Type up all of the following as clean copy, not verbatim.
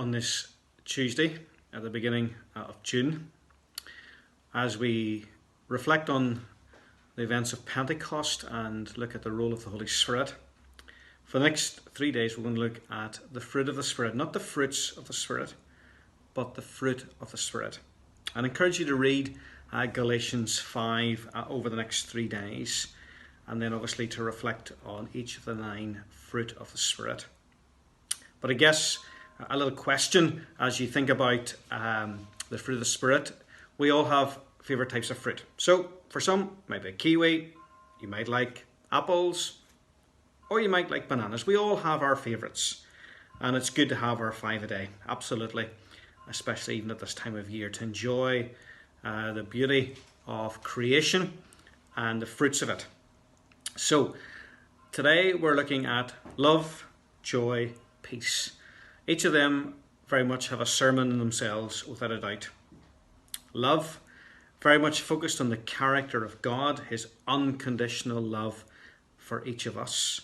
on this Tuesday at the beginning of June as we reflect on the events of Pentecost and look at the role of the Holy Spirit. For the next 3 days we're going to look at the fruit of the Spirit, not the fruits of the Spirit, but the fruit of the Spirit. I encourage you to read Galatians 5 over the next 3 days, and then obviously to reflect on each of the 9 fruit of the Spirit. But I guess a little question as you think about the fruit of the Spirit. We all have favourite types of fruit. So for some, maybe a kiwi, you might like apples, or you might like bananas. We all have our favourites, and it's good to have our 5 a day, absolutely, especially even at this time of year, to enjoy the beauty of creation and the fruits of it. So today we're looking at love, joy, peace. Each of them very much have a sermon in themselves, without a doubt. Love, very much focused on the character of God, his unconditional love for each of us,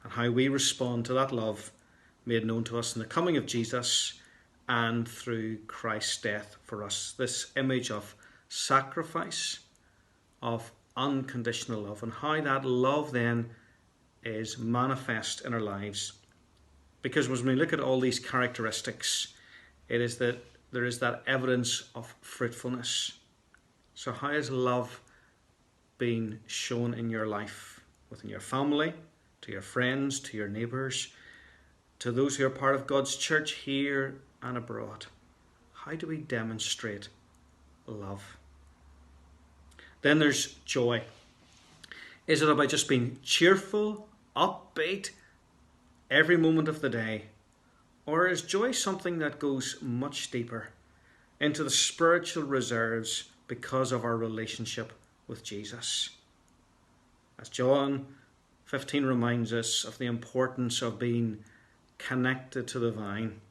and how we respond to that love made known to us in the coming of Jesus and through Christ's death for us. This image of sacrifice, of unconditional love, and how that love then is manifest in our lives. Because when we look at all these characteristics, it is that there is that evidence of fruitfulness. So how has love been shown in your life, within your family, to your friends, to your neighbours, to those who are part of God's church here and abroad? How do we demonstrate love? Then there's joy. Is it about just being cheerful, upbeat, every moment of the day? Or is joy something that goes much deeper into the spiritual reserves because of our relationship with Jesus? As John 15 reminds us of the importance of being connected to the vine,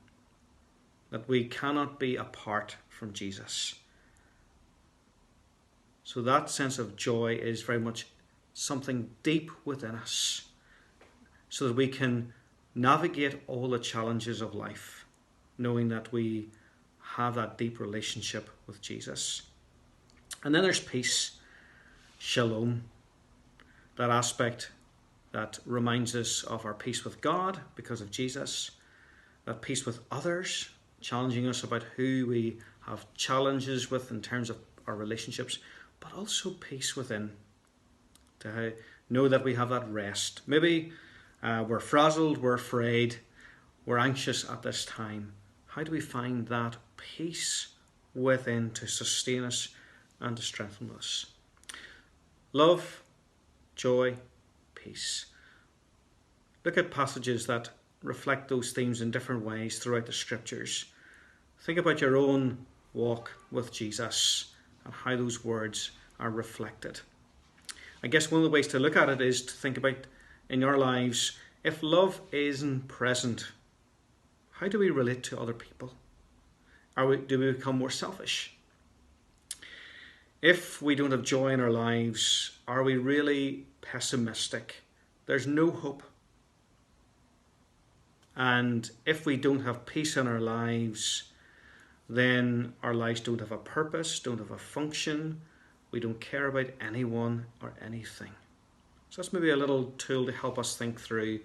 that we cannot be apart from Jesus. So that sense of joy is very much something deep within us, so that we can navigate all the challenges of life, knowing that we have that deep relationship with Jesus. And then there's peace, shalom, that aspect that reminds us of our peace with God because of Jesus, that peace with others, challenging us about who we have challenges with in terms of our relationships, but also peace within, to know that we have that rest. Maybe we're frazzled, we're afraid, we're anxious at this time. How do we find that peace within to sustain us and to strengthen us? Love, joy, peace. Look at passages that reflect those themes in different ways throughout the scriptures. Think about your own walk with Jesus and how those words are reflected. I guess one of the ways to look at it is to think about in your lives, if love isn't present, how do we relate to other people? Do we become more selfish? If we don't have joy in our lives, are we really pessimistic? There's no hope. And if we don't have peace in our lives, then our lives don't have a purpose, don't have a function. We don't care about anyone or anything. So that's maybe a little tool to help us think through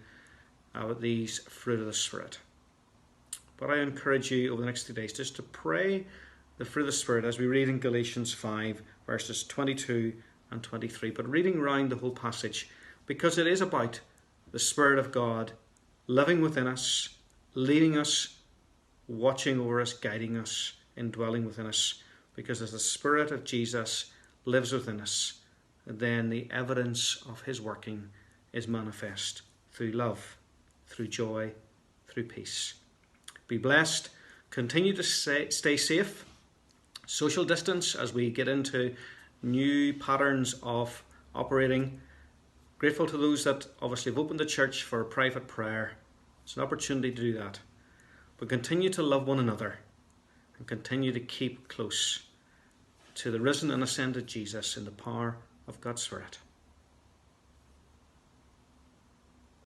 these fruit of the Spirit. But I encourage you over the next 2 days just to pray the fruit of the Spirit as we read in Galatians 5 verses 22 and 23. But reading around the whole passage, because it is about the Spirit of God living within us, leading us, watching over us, guiding us, indwelling within us. Because as the Spirit of Jesus lives within us, then the evidence of his working is manifest through love, through joy, through peace. Be blessed. Continue to stay safe. Social distance as we get into new patterns of operating. Grateful to those that obviously have opened the church for private prayer. It's an opportunity to do that. But continue to love one another and continue to keep close to the risen and ascended Jesus in the power of God's Spirit.